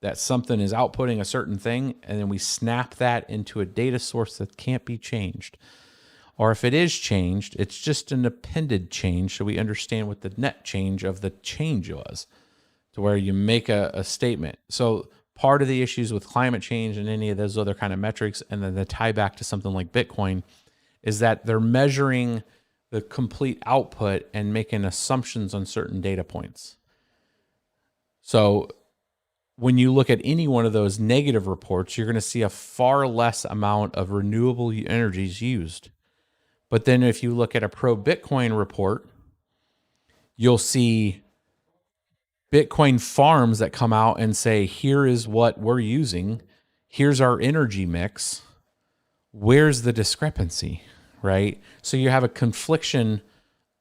Speaker 1: that something is outputting a certain thing, and then we snap that into a data source that can't be changed. Or if it is changed, it's just an appended change, so we understand what the net change of the change was, to where you make a statement. So part of the issues with climate change and any of those other kind of metrics, and then the tie back to something like Bitcoin, is that they're measuring the complete output and making assumptions on certain data points. So when you look at any one of those negative reports, you're going to see a far less amount of renewable energies used. But then if you look at a pro-Bitcoin report, you'll see Bitcoin farms that come out and say, here is what we're using. Here's our energy mix. Where's the discrepancy, right? So you have a confliction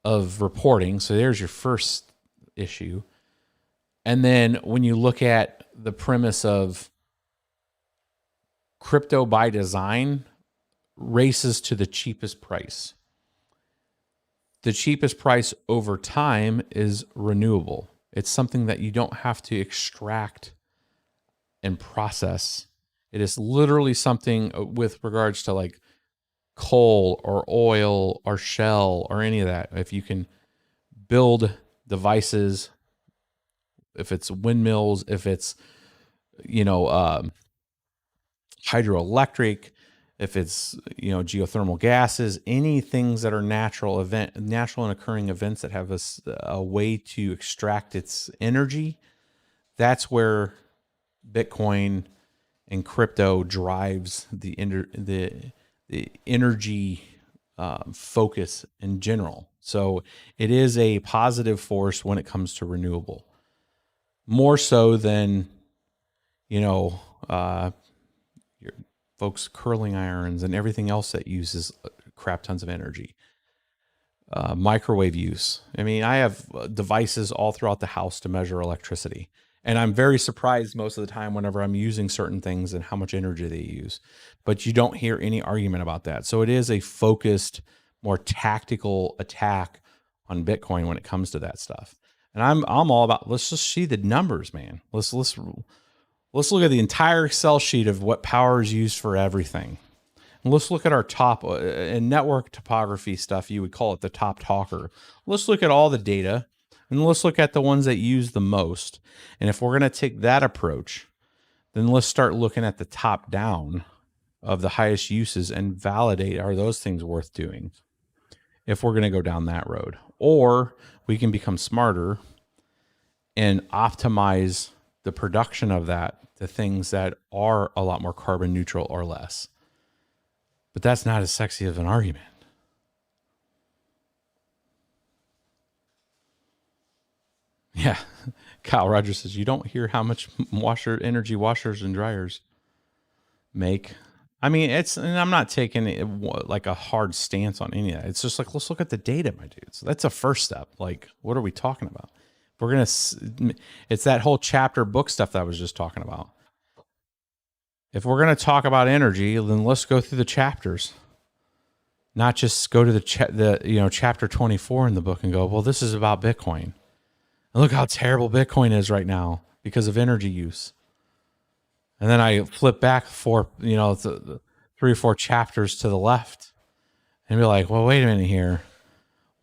Speaker 1: of reporting. So there's your first issue. And then when you look at the premise of crypto by design races to the cheapest price. The cheapest price over time is renewable. It's something that you don't have to extract and process. It is literally something with regards to like coal or oil or shell or any of that. If you can build devices, if it's windmills, if it's, hydroelectric, if it's, geothermal gases, any things that are natural and occurring events that have a way to extract its energy, that's where Bitcoin and crypto drives the energy focus in general. So it is a positive force when it comes to renewable, more so than, your folks curling irons and everything else that uses crap tons of energy. Microwave use. I mean, I have devices all throughout the house to measure electricity. And I'm very surprised most of the time whenever I'm using certain things and how much energy they use. But you don't hear any argument about that. So it is a focused, more tactical attack on Bitcoin when it comes to that stuff. And I'm all about, let's just see the numbers, man. Let's look at the entire Excel sheet of what power is used for everything. And let's look at our top in network topography stuff. You would call it the top talker. Let's look at all the data and let's look at the ones that use the most. And if we're going to take that approach, then let's start looking at the top down of the highest uses and validate, are those things worth doing if we're going to go down that road? Or we can become smarter and optimize the production of that to things that are a lot more carbon neutral or less. But that's not as sexy of an argument. Yeah. Kyle Rogers says, you don't hear how much energy washers and dryers make. I mean, and I'm not taking it like a hard stance on any of that. It's just like, let's look at the data, my dudes. That's a first step. Like, what are we talking about? It's that whole chapter book stuff that I was just talking about. If we're going to talk about energy, then let's go through the chapters, not just go to the chapter 24 in the book and go, well, this is about Bitcoin. And look how terrible Bitcoin is right now because of energy use. And then I flip back 3 or 4 chapters to the left and be like, well, wait a minute here.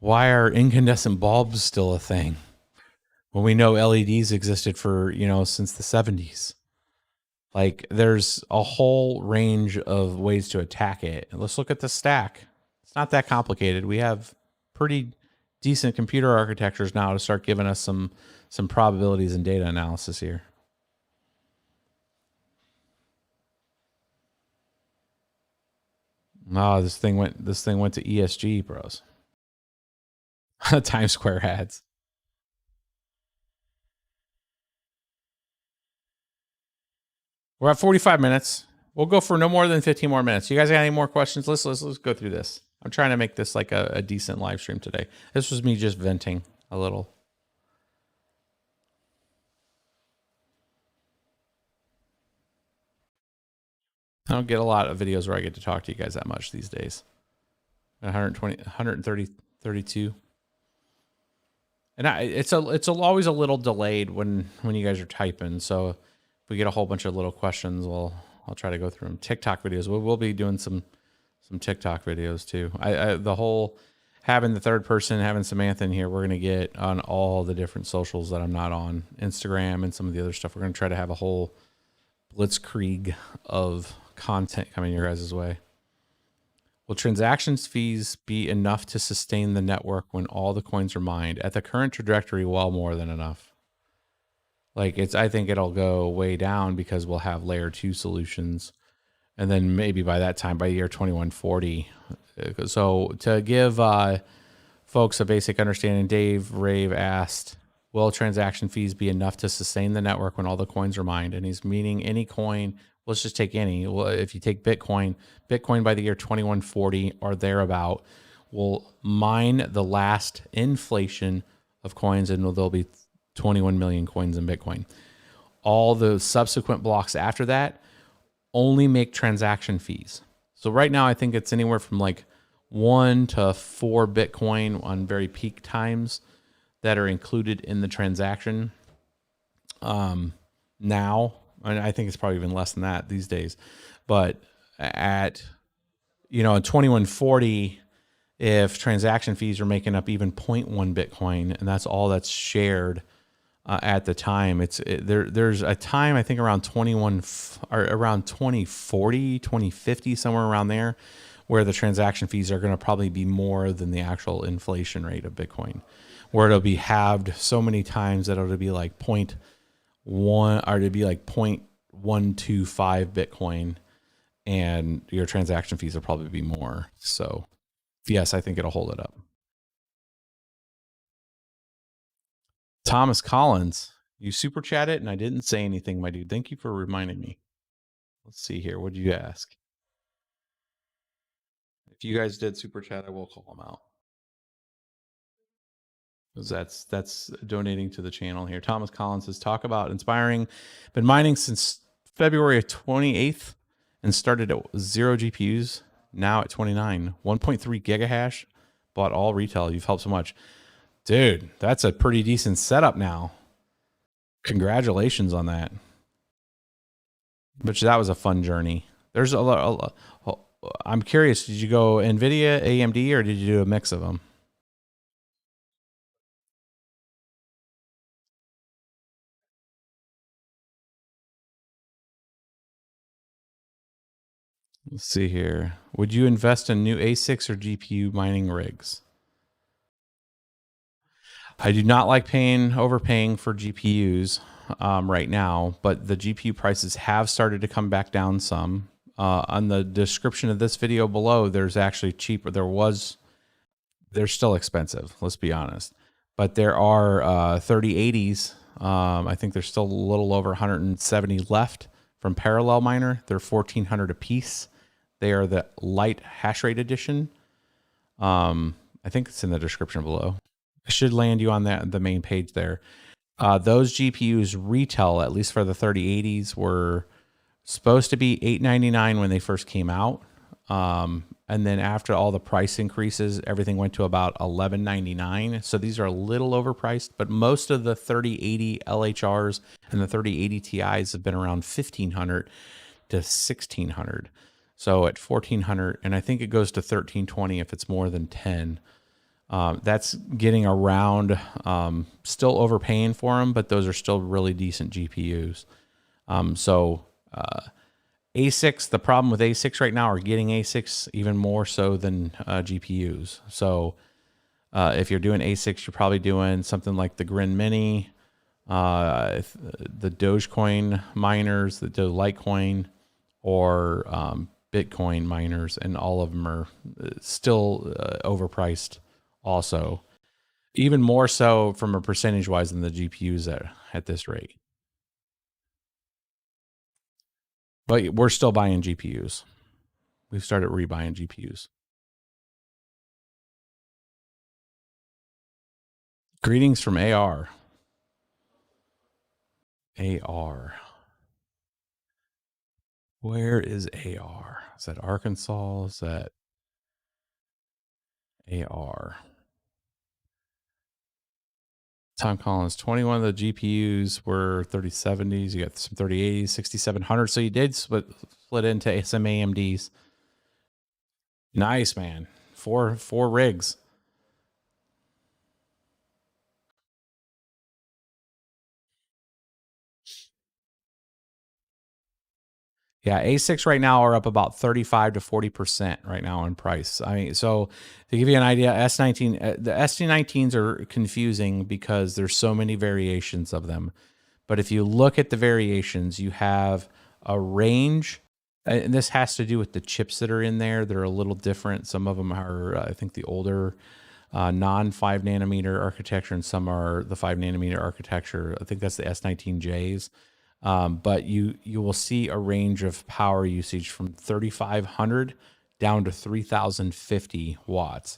Speaker 1: Why are incandescent bulbs still a thing when we know LEDs existed for, since the 70s? Like, there's a whole range of ways to attack it. Let's look at the stack. It's not that complicated. We have pretty decent computer architectures now to start giving us some probabilities and data analysis here. Oh, this thing went to ESG, bros. Times Square ads. We're at 45 minutes. We'll go for no more than 15 more minutes. You guys got any more questions? Let's go through this. I'm trying to make this like a decent live stream today. This was me just venting a little. I don't get a lot of videos where I get to talk to you guys that much these days. 120, 130, 32. And it's always a little delayed when you guys are typing. So if we get a whole bunch of little questions, I'll try to go through them. TikTok videos. We'll be doing some TikTok videos too. The whole having the third person, having Samantha in here, we're going to get on all the different socials that I'm not on, Instagram and some of the other stuff. We're going to try to have a whole blitzkrieg of content coming your guys' way. Will transactions fees be enough to sustain the network when all the coins are mined? At the current trajectory, well more than enough. Like, I think it'll go way down because we'll have layer 2 solutions. And then maybe by that time, by year 2140. So to give folks a basic understanding, Dave Rave asked, will transaction fees be enough to sustain the network when all the coins are mined? And he's meaning any coin. Let's just take any. Well, if you take Bitcoin by the year 2140 or thereabout will mine the last inflation of coins, and there'll be 21 million coins in Bitcoin. All the subsequent blocks after that only make transaction fees. So right now, I think it's anywhere from like 1 to 4 Bitcoin on very peak times that are included in the transaction. Now, and I think it's probably even less than that these days. But at, in 2140, if transaction fees are making up even 0.1 Bitcoin, and that's all that's shared at the time, there's a time, I think around 2040, 2050, somewhere around there, where the transaction fees are going to probably be more than the actual inflation rate of Bitcoin, where it'll be halved so many times that it'll be like 0.1 or to be like 0.125 Bitcoin, and your transaction fees will probably be more. So yes, I think it'll hold it up. Thomas Collins, you super chatted and I didn't say anything, my dude. Thank you for reminding me. Let's see here. What did you ask? If you guys did super chat, I will call them out. Because that's donating to the channel here. Thomas Collins says, talk about inspiring. Been mining since February of 28th and started at 0 GPUs. Now at 29, 1.3 gigahash. Bought all retail. You've helped so much. Dude, that's a pretty decent setup now. Congratulations on that. But that was a fun journey. There's a lot. I'm curious, did you go NVIDIA, AMD, or did you do a mix of them? Let's see here. Would you invest in new ASICs or GPU mining rigs? I do not like overpaying for GPUs right now, but the GPU prices have started to come back down some. On the description of this video below, there's actually cheaper. They're still expensive, let's be honest. But there are 3080s. I think there's still a little over 170 left from Parallel Miner. They're $1,400 a piece. They are the light hash rate edition. I think it's in the description below. I should land you on the main page there. Those GPUs retail, at least for the 3080s, were supposed to be $899 when they first came out. And then after all the price increases, everything went to about $1199. So these are a little overpriced, but most of the 3080 LHRs and the 3080 Ti's have been around $1,500 to $1,600. So at $1,400, and I think it goes to $1,320 if it's more than 10. That's getting around, still overpaying for them, but those are still really decent GPUs. So ASICs, the problem with ASICs right now are getting ASICs even more so than GPUs. So if you're doing ASICs, you're probably doing something like the Grin Mini, the Dogecoin miners that do Litecoin, or Bitcoin miners, and all of them are still overpriced also, even more so from a percentage wise than the GPUs at this rate. But we're still buying GPUs. We've started rebuying GPUs. Greetings from AR. AR. Where is AR? Is that Arkansas? Is that AR? Tom Collins, 21 of the GPUs were 3070s. You got some 3080s, 6700. So you did split into some AMDs. Nice, man. Four rigs. Yeah, ASICs right now are up about 35 to 40% right now in price. I mean, so to give you an idea, the S19s are confusing because there's so many variations of them. But if you look at the variations, you have a range, and this has to do with the chips that are in there. They're a little different. Some of them are, I think, the older non 5 nanometer architecture, and some are the 5 nanometer architecture. I think that's the S19Js. But you will see a range of power usage from 3,500 down to 3,050 watts.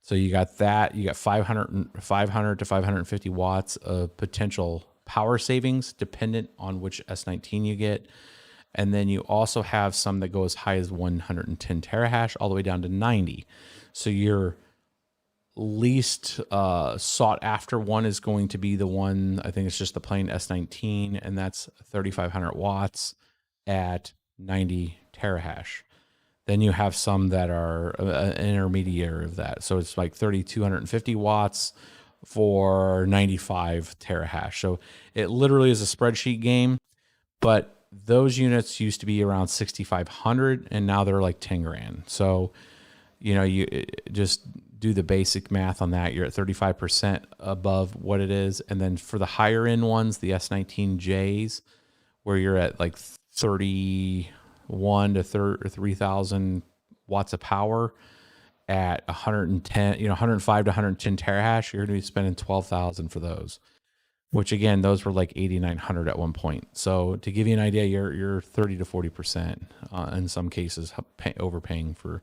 Speaker 1: So you got that. You got 500 to 550 watts of potential power savings, dependent on which S19 you get. And then you also have some that go as high as 110 terahash, all the way down to 90. So your least sought after one is going to be the one, I think it's just the plain S19, and that's 3,500 watts at 90 terahash. Then you have some that are an intermediary of that. So it's like 3,250 watts for 95 terahash. So it literally is a spreadsheet game, but those units used to be around 6,500 and now they're like 10 grand. So, you just do the basic math on that. You're at 35% above what it is. And then for the higher end ones, the S19Js, where you're at like 31 to 3,000 watts of power at 110, 105 to 110 terahash, you're going to be spending 12,000 for those, which again, those were like 8,900 at one point. So to give you an idea, you're 30 to 40% in some cases overpaying for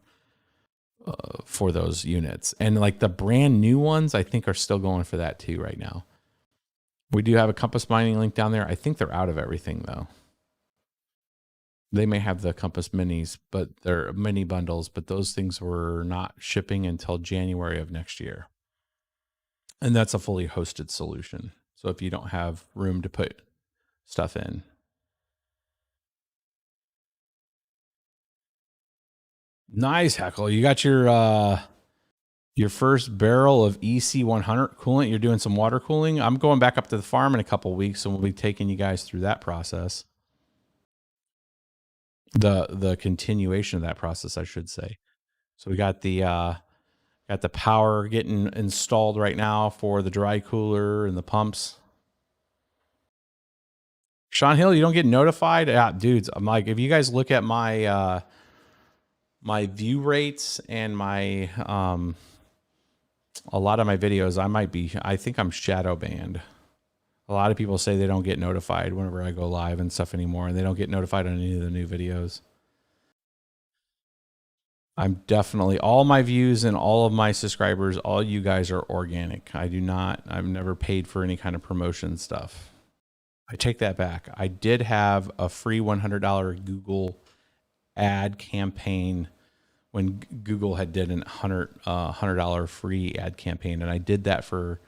Speaker 1: those units. And like the brand new ones, I think are still going for that too right now. We do have a Compass Mining link down there. I think they're out of everything though. They may have the Compass Minis, but they're mini bundles, but those things were not shipping until January of next year. And that's a fully hosted solution. So if you don't have room to put stuff in. Nice, Heckle. You got your first barrel of EC100 coolant. You're doing some water cooling. I'm going back up to the farm in a couple of weeks, and we'll be taking you guys through that process. The continuation of that process, I should say. So we got the power getting installed right now for the dry cooler and the pumps. Sean Hill, you don't get notified? Yeah, dudes, I'm like, if you guys look at my my view rates and my a lot of my videos, I think I'm shadow banned. A lot of people say they don't get notified whenever I go live and stuff anymore, and they don't get notified on any of the new videos. I'm definitely, all my views and all of my subscribers, all you guys are organic. I've never paid for any kind of promotion stuff. I take that back. I did have a free $100 Google ad campaign when Google had did an $100 free ad campaign. And I did that for,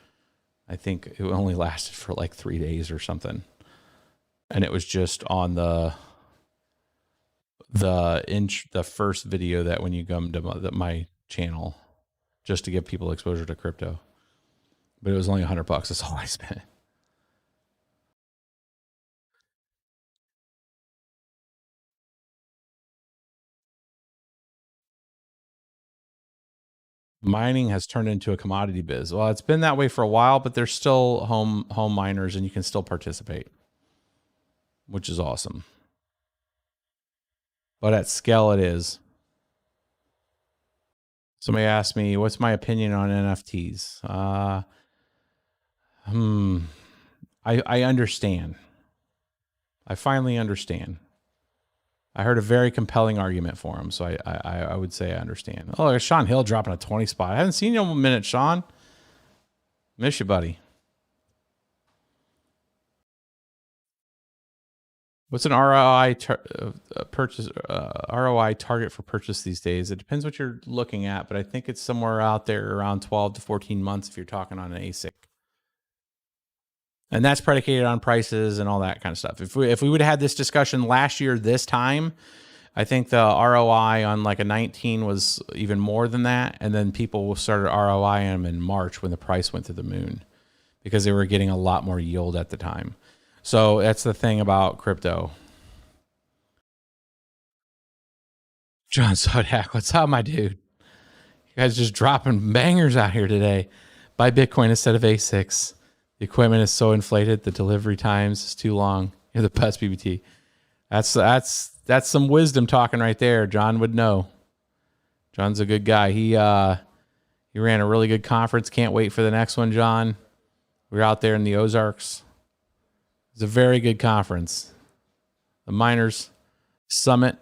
Speaker 1: I think it only lasted for like 3 days or something. And it was just on the first video that when you come to my channel, just to give people exposure to crypto. But it was only $100. That's all I spent. Mining has turned into a commodity biz. Well, it's been that way for a while, but there's still home miners and you can still participate, which is awesome. But at scale it is. Somebody asked me, what's my opinion on NFTs? I understand. I finally understand. I heard a very compelling argument for him, so I would say I understand. Oh, there's Sean Hill dropping a 20 spot. I haven't seen you in a minute, Sean. Miss you, buddy. What's an ROI purchase ROI target for purchase these days? It depends what you're looking at, but I think it's somewhere out there around 12 to 14 months if you're talking on an ASIC. And that's predicated on prices and all that kind of stuff. If we would have had this discussion last year this time, I think the ROI on like a 19 was even more than that. And then people started ROIing them in March when the price went to the moon because they were getting a lot more yield at the time. So that's the thing about crypto. John Sodak, what's up, my dude? You guys just dropping bangers out here today. Buy Bitcoin instead of ASICs. The equipment is so inflated, the delivery times is too long. You're the best BBT. That's some wisdom talking right there. John would know. John's a good guy. He ran a really good conference. Can't wait for the next one, John. We were out there in the Ozarks. It's a very good conference. The Miners Summit,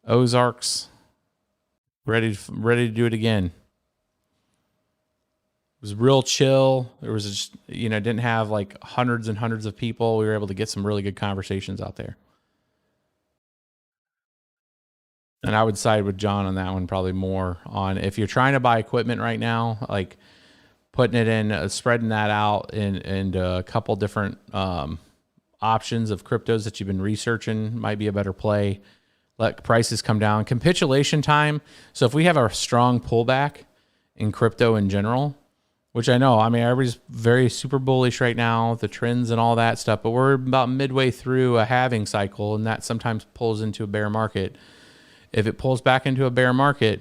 Speaker 1: Ozarks. Ready to do it again. It was real chill. There was just, didn't have like hundreds and hundreds of people. We were able to get some really good conversations out there. And I would side with John on that one, probably more on if you're trying to buy equipment right now, like putting it in, spreading that out in a couple different options of cryptos that you've been researching might be a better play. Let prices come down. Capitulation time. So if we have a strong pullback in crypto in general, which I know, everybody's very super bullish right now, the trends and all that stuff, but we're about midway through a halving cycle, and that sometimes pulls into a bear market. If it pulls back into a bear market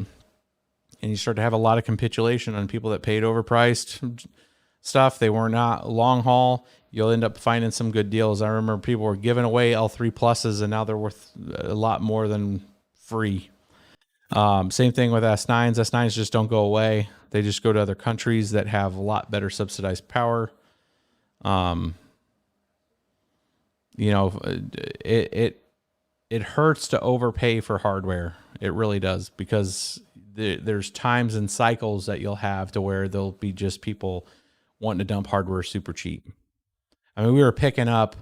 Speaker 1: and you start to have a lot of capitulation on people that paid overpriced stuff, they were not long haul, you'll end up finding some good deals. I remember people were giving away L3 pluses and now they're worth a lot more than free. Same thing with S9s. S9s just don't go away. They just go to other countries that have a lot better subsidized power. It hurts to overpay for hardware. It really does, because there's times and cycles that you'll have to where there'll be just people wanting to dump hardware super cheap. We were picking up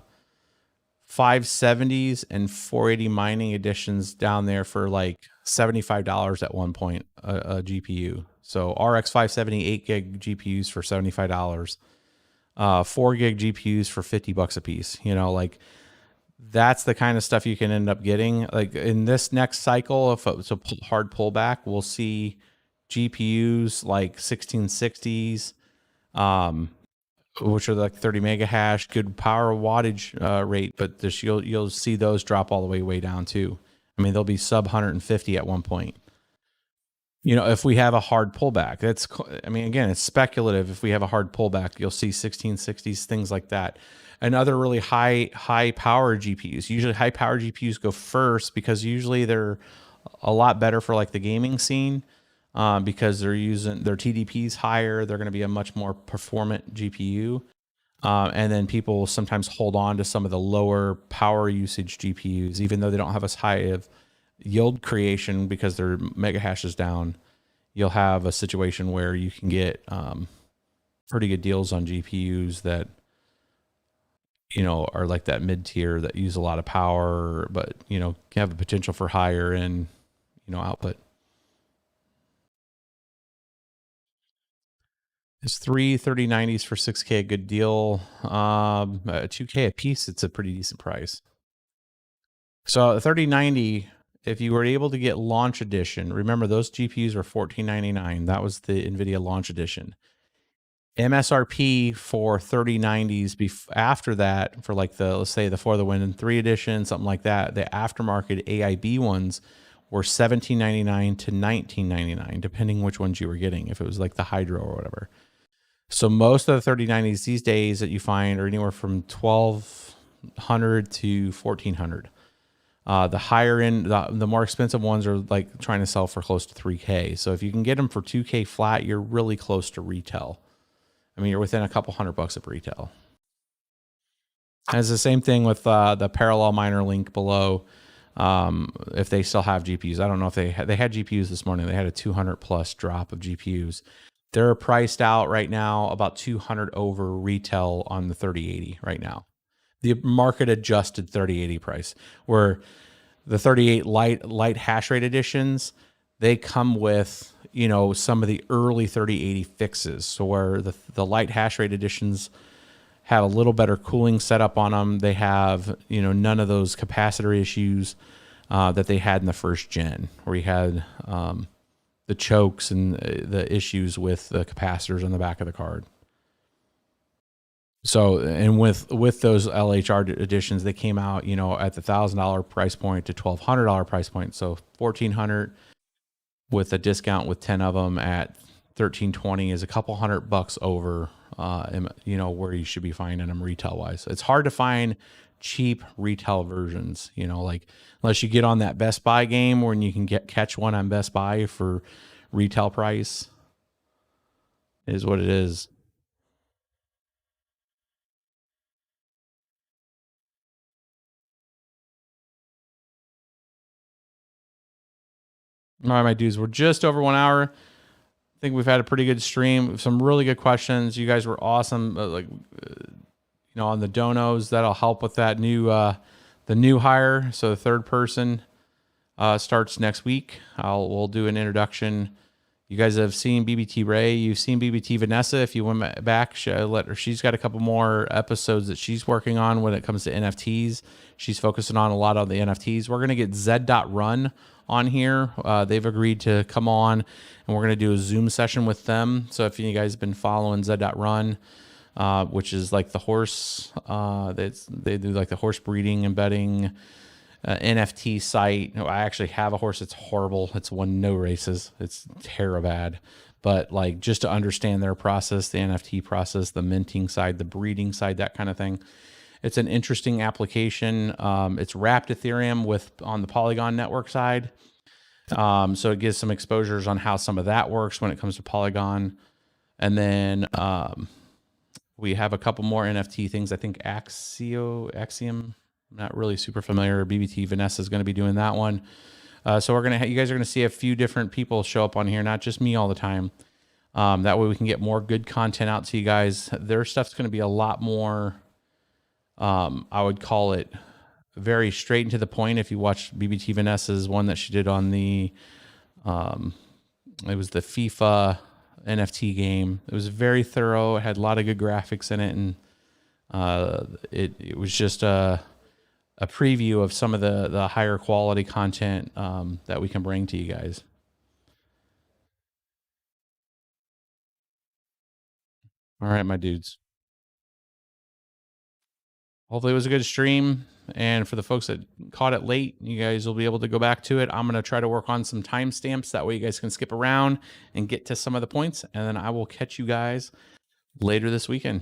Speaker 1: 570s and 480 mining editions down there for like $75 at one point, a GPU. So RX 570 8 gig GPUs for $75, 4 gig GPUs for $50 a piece. That's the kind of stuff you can end up getting. Like in this next cycle, if it's a hard pullback, we'll see GPUs like 1660s, which are like 30 mega hash, good power wattage rate, but you'll see those drop all the way down too. They'll be sub 150 at one point. If we have a hard pullback, again, it's speculative. If we have a hard pullback, you'll see 1660s, things like that. And other really high power GPUs. Usually high power GPUs go first because usually they're a lot better for like the gaming scene, because they're using their TDPs higher. They're going to be a much more performant GPU. And then people will sometimes hold on to some of the lower power usage GPUs, even though they don't have as high of yield creation because their mega hash is down. You'll have a situation where you can get pretty good deals on GPUs that are like that mid tier that use a lot of power, but have a potential for higher end output. Is 3 3090s for 6K a good deal? 2K a piece, it's a pretty decent price. So a 3090 if you were able to get launch edition, remember those GPUs were $14.99. That was the NVIDIA launch edition. MSRP for 3090s after that, for like the, let's say the For the Win 3 edition, something like that, the aftermarket AIB ones were $17.99 to $19.99, depending which ones you were getting, if it was like the Hydro or whatever. So most of the 3090s these days that you find are anywhere from $1,200 to $1,400. The higher end, the more expensive ones are like trying to sell for close to $3K. So if you can get them for $2K flat, you're really close to retail. I mean, you're within a couple $100 of retail. And it's the same thing with the parallel miner link below. If they still have GPUs, I don't know if they had GPUs this morning. They had a 200 plus drop of GPUs. They're priced out right now about 200 over retail on the 3080 right now. The market adjusted 3080 price, where the 38 light hash rate editions, they come with, you know, some of the early 3080 fixes. So where the light hash rate editions have a little better cooling setup on them. They have, you know, none of those capacitor issues that they had in the first gen, where you had the chokes and the issues with the capacitors on the back of the card. So, and with those LHR editions, they came out, you know, at the $1,000 price point to $1,200 price point. So $1,400 with a discount with 10 of them at $1,320 is a couple $100 over, you know, where you should be finding them retail wise. It's hard to find cheap retail versions, you know, like unless you get on that Best Buy game when you can catch one on Best Buy for retail price, is what it is. All right, my dudes, we're just over 1 hour. I think we've had a pretty good stream. Some really good questions. You guys were awesome. You know, on the donos, that'll help with that new, the new hire. So the third person starts next week. We'll do an introduction. You guys have seen BBT Ray. You've seen BBT Vanessa. If you went back, she's got a couple more episodes that she's working on when it comes to NFTs. She's focusing on a lot of the NFTs. We're going to get Z.Run on here. They've agreed to come on, and we're going to do a Zoom session with them. So if you guys have been following Z.Run, which is like the horse, they do like the horse breeding and bedding NFT site. I actually have a horse. It's horrible. It's won no races. It's terrible. But like, just to understand their process, the NFT process, the minting side, the breeding side, that kind of thing. It's an interesting application. It's wrapped Ethereum on the Polygon network side. So it gives some exposures on how some of that works when it comes to Polygon. And then we have a couple more NFT things. I think Axiom, I'm not really super familiar. BBT Vanessa is going to be doing that one. So we're going to, you guys are going to see a few different people show up on here, not just me all the time. That way we can get more good content out to you guys. Their stuff's going to be a lot more, I would call it very straight and to the point. If you watch BBT Vanessa's one that she did on the, it was the FIFA NFT game. It was very thorough. It had a lot of good graphics in it. And it was just a preview of some of the higher quality content that we can bring to you guys. All right, my dudes. Hopefully it was a good stream. And for the folks that caught it late, you guys will be able to go back to it. I'm going to try to work on some timestamps. That way you guys can skip around and get to some of the points. And then I will catch you guys later this weekend.